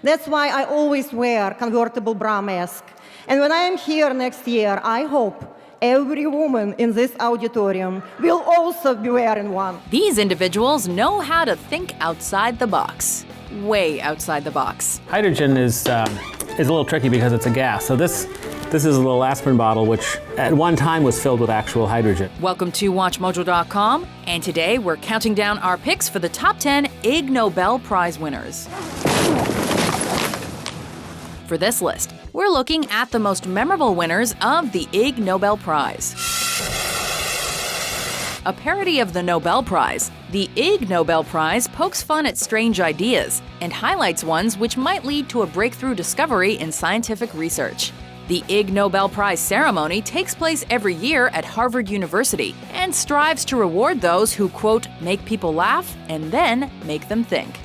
That's why I always wear convertible bra mask. And when I am here next year, I hope every woman in this auditorium will also be wearing one. These individuals know how to think outside the box. Way outside the box. Hydrogen is a little tricky because it's a gas. So this is a little aspirin bottle, which at one time was filled with actual hydrogen. Welcome to WatchMojo.com, and today we're counting down our picks for the top 10 Ig Nobel Prize winners. For this list, we're looking at the most memorable winners of the Ig Nobel Prize. A parody of the Nobel Prize, the Ig Nobel Prize pokes fun at strange ideas and highlights ones which might lead to a breakthrough discovery in scientific research. The Ig Nobel Prize ceremony takes place every year at Harvard University and strives to reward those who, quote, make people laugh and then make them think.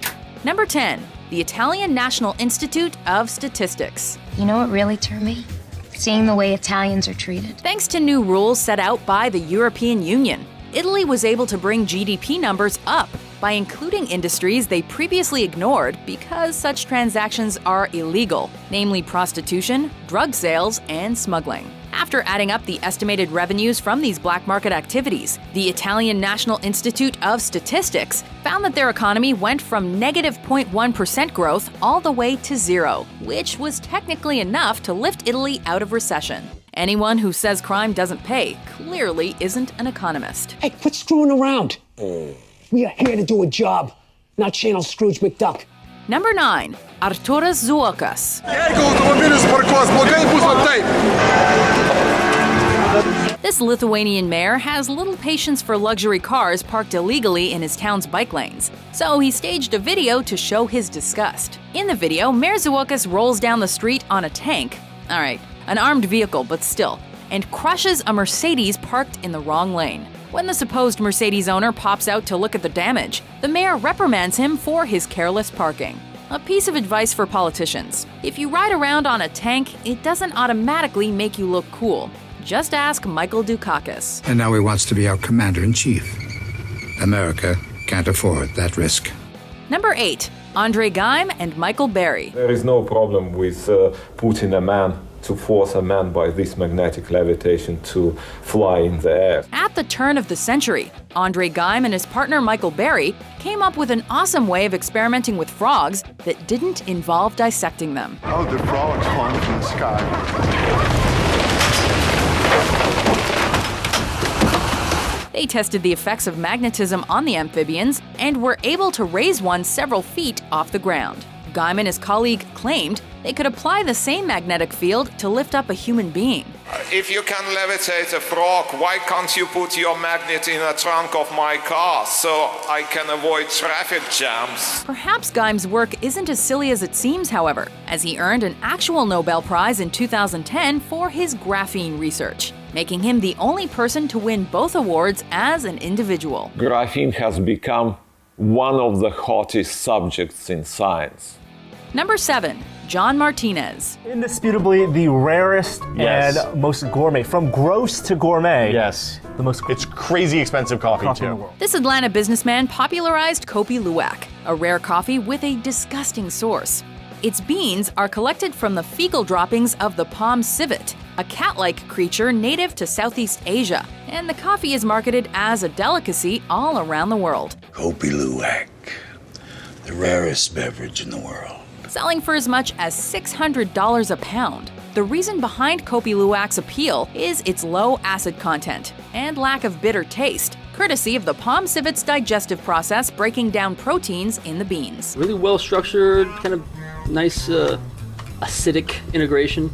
Number 10. The Italian National Institute of Statistics. You know what really turned me? Seeing the way Italians are treated. Thanks to new rules set out by the European Union, Italy was able to bring GDP numbers up by including industries they previously ignored because such transactions are illegal, namely prostitution, drug sales, and smuggling. After adding up the estimated revenues from these black market activities, the Italian National Institute of Statistics found that their economy went from negative 0.1% growth all the way to zero, which was technically enough to lift Italy out of recession. Anyone who says crime doesn't pay clearly isn't an economist. Hey, quit screwing around. We are here to do a job, not channel Scrooge McDuck. Number 9. Arturas Zuokas. This Lithuanian mayor has little patience for luxury cars parked illegally in his town's bike lanes, so he staged a video to show his disgust. In the video, Mayor Zuokas rolls down the street on a tank, an armed vehicle but still, and crushes a Mercedes parked in the wrong lane. When the supposed Mercedes owner pops out to look at the damage, the mayor reprimands him for his careless parking. A piece of advice for politicians: if you ride around on a tank, it doesn't automatically make you look cool. Just ask Michael Dukakis. And now he wants to be our commander-in-chief. America can't afford that risk. Number 8. Andre Geim and Michael Berry. There is no problem with putting to force a man by this magnetic levitation to fly in the air. At the turn of the century, Andre Geim and his partner Michael Berry came up with an awesome way of experimenting with frogs that didn't involve dissecting them. Oh, the frogs falling from the sky. They tested the effects of magnetism on the amphibians and were able to raise one several feet off the ground. Geim and his colleague claimed they could apply the same magnetic field to lift up a human being. If you can levitate a frog, why can't you put your magnet in the trunk of my car so I can avoid traffic jams? Perhaps Geim's work isn't as silly as it seems, however, as he earned an actual Nobel Prize in 2010 for his graphene research, making him the only person to win both awards as an individual. Graphene has become one of the hottest subjects in science. Number 7. John Martinez. Indisputably the rarest and most gourmet. From gross to gourmet. Yes. The most It's crazy expensive coffee in the too. world. This Atlanta businessman popularized Kopi Luwak, a rare coffee with a disgusting source. Its beans are collected from the fecal droppings of the palm civet, a cat-like creature native to Southeast Asia, and the coffee is marketed as a delicacy all around the world. Kopi Luwak, the rarest beverage in the world. Selling for as much as $600 a pound. The reason behind Kopi Luwak's appeal is its low acid content and lack of bitter taste, courtesy of the palm civet's digestive process breaking down proteins in the beans. Really well-structured, kind of nice acidic integration.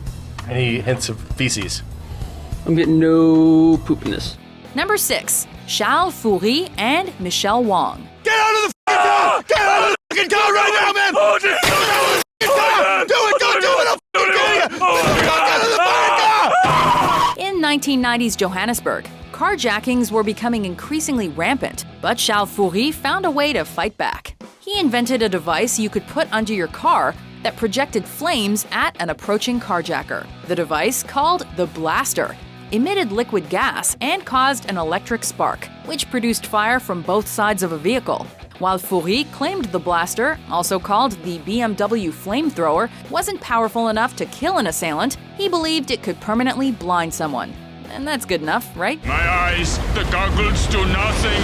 Any hints of feces? I'm getting no poopiness. Number 6. Charl, Fourie, and Michelle Wong. Get out of the f***ing car! Get out of the f***ing car right now, man! Oh, do it! Go do it! In 1990s Johannesburg, carjackings were becoming increasingly rampant, but Charl Fourie found a way to fight back. He invented a device you could put under your car that projected flames at an approaching carjacker. The device, called the blaster, emitted liquid gas and caused an electric spark, which produced fire from both sides of a vehicle. While Fourie claimed the blaster, also called the BMW flamethrower, wasn't powerful enough to kill an assailant, he believed it could permanently blind someone. And that's good enough, right? My eyes, the goggles do nothing.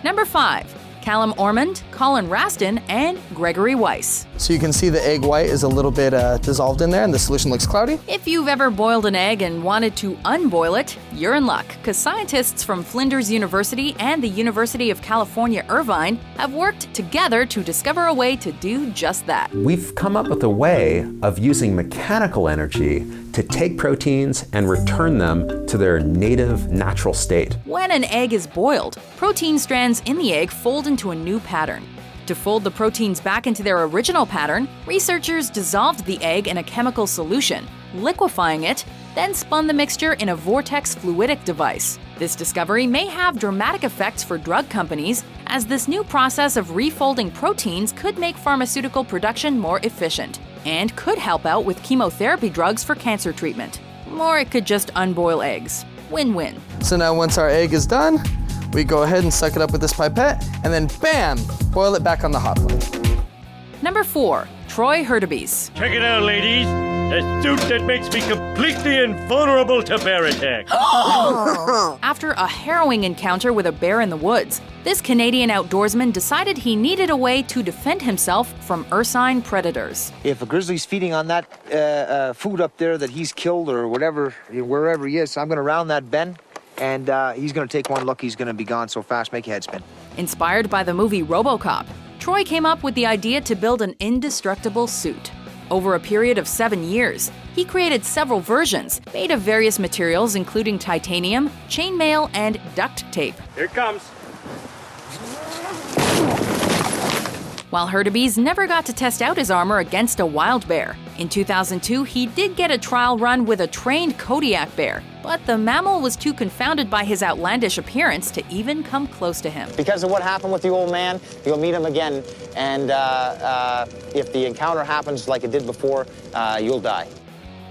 Number 5. Callum Ormonde, Colin Raston, and Gregory Weiss. So you can see the egg white is a little bit dissolved in there and the solution looks cloudy. If you've ever boiled an egg and wanted to unboil it, you're in luck, because scientists from Flinders University and the University of California, Irvine have worked together to discover a way to do just that. We've come up with a way of using mechanical energy to take proteins and return them to their native, natural state. When an egg is boiled, protein strands in the egg fold into a new pattern. To fold the proteins back into their original pattern, researchers dissolved the egg in a chemical solution, liquefying it, then spun the mixture in a vortex fluidic device. This discovery may have dramatic effects for drug companies, as this new process of refolding proteins could make pharmaceutical production more efficient, and could help out with chemotherapy drugs for cancer treatment. Or it could just unboil eggs. Win-win. So now once our egg is done, we go ahead and suck it up with this pipette, and then bam, boil it back on the hot plate. Number 4. Troy Hurtubise. Check it out, ladies. A suit that makes me completely invulnerable to bear attack. After a harrowing encounter with a bear in the woods, this Canadian outdoorsman decided he needed a way to defend himself from ursine predators. If a grizzly's feeding on that food up there that he's killed or whatever, wherever he is, I'm going to round that bend, and he's going to take one look. He's going to be gone so fast, make your head spin. Inspired by the movie RoboCop, Troy came up with the idea to build an indestructible suit. Over a period of 7 years, he created several versions, made of various materials including titanium, chainmail, and duct tape. Here it comes. While Hurtubise never got to test out his armor against a wild bear, in 2002 he did get a trial run with a trained Kodiak bear, but the mammal was too confounded by his outlandish appearance to even come close to him. Because of what happened with the old man, you'll meet him again, and if the encounter happens like it did before, you'll die.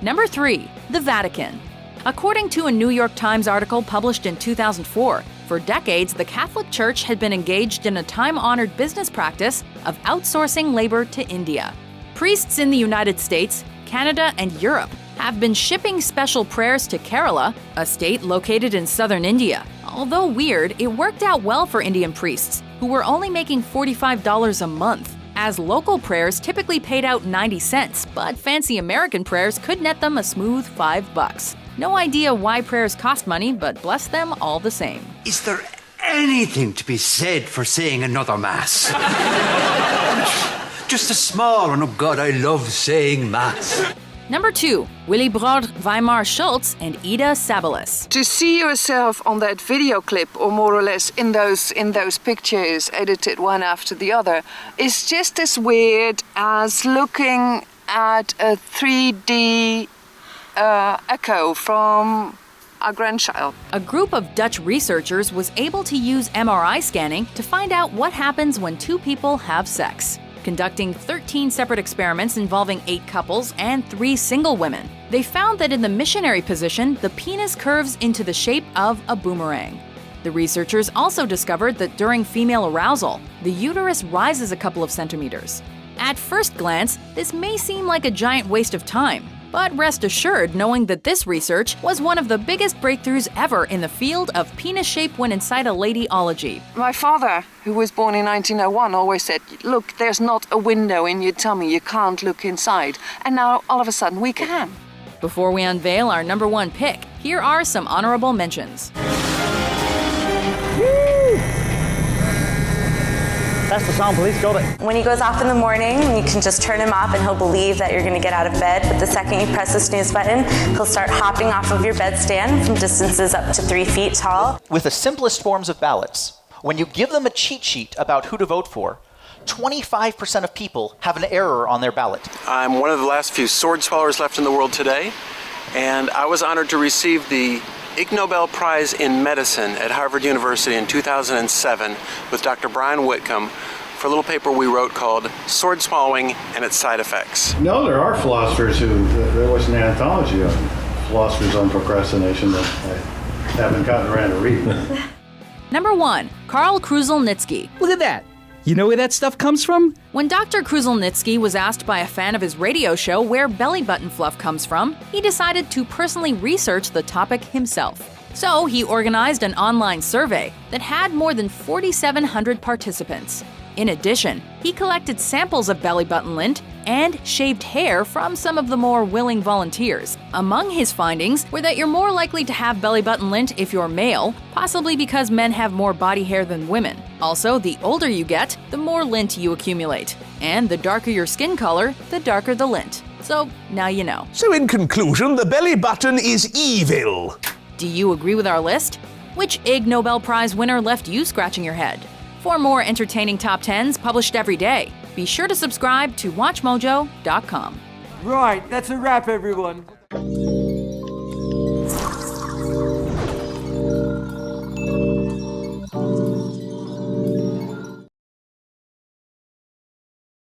Number 3. The Vatican. According to a New York Times article published in 2004, for decades the Catholic Church had been engaged in a time-honored business practice of outsourcing labor to India. Priests in the United States, Canada, and Europe have been shipping special prayers to Kerala, a state located in southern India. Although weird, it worked out well for Indian priests, who were only making $45 a month, as local prayers typically paid out 90 cents, but fancy American prayers could net them a smooth $5. No idea why prayers cost money, but bless them all the same. Is there anything to be said for saying another mass? Just a small one. Oh God, I love saying mass. Number 2. Willy Brod, Weimar Schultz, and Ida Sabalis. To see yourself on that video clip, or more or less in those pictures edited one after the other, is just as weird as looking at a 3D echo from our grandchild. A group of Dutch researchers was able to use MRI scanning to find out what happens when two people have sex. Conducting 13 separate experiments involving 8 couples and 3 single women, they found that in the missionary position, the penis curves into the shape of a boomerang. The researchers also discovered that during female arousal, the uterus rises a couple of centimeters. At first glance, this may seem like a giant waste of time, but rest assured knowing that this research was one of the biggest breakthroughs ever in the field of penis shape when inside a ladyology. My father, who was born in 1901, always said, look, there's not a window in your tummy, you can't look inside. And now, all of a sudden, we can. Before we unveil our number 1 pick, here are some honorable mentions. That's the sound police, got it. When he goes off in the morning, you can just turn him off and he'll believe that you're going to get out of bed. But the second you press the snooze button, he'll start hopping off of your bedstand from distances up to 3 feet tall. With the simplest forms of ballots, when you give them a cheat sheet about who to vote for, 25% of people have an error on their ballot. I'm one of the last few sword swallowers left in the world today, and I was honored to receive the Ig Nobel Prize in Medicine at Harvard University in 2007 with Dr. Brian Whitcomb for a little paper we wrote called Sword Swallowing and Its Side Effects. No, there are philosophers who, there was an anthology of philosophers on procrastination that Haven't gotten around to reading. Number 1. Karl Kruszelnicki. Look at that. You know where that stuff comes from? When Dr. Kruszelnicki was asked by a fan of his radio show where belly button fluff comes from, he decided to personally research the topic himself. So he organized an online survey that had more than 4,700 participants. In addition, he collected samples of belly button lint and shaved hair from some of the more willing volunteers. Among his findings were that you're more likely to have belly button lint if you're male, possibly because men have more body hair than women. Also, the older you get, the more lint you accumulate. And the darker your skin color, the darker the lint. So now you know. So in conclusion, the belly button is evil. Do you agree with our list? Which Ig Nobel Prize winner left you scratching your head? For more entertaining top 10s published every day, be sure to subscribe to WatchMojo.com. Right, that's a wrap, everyone.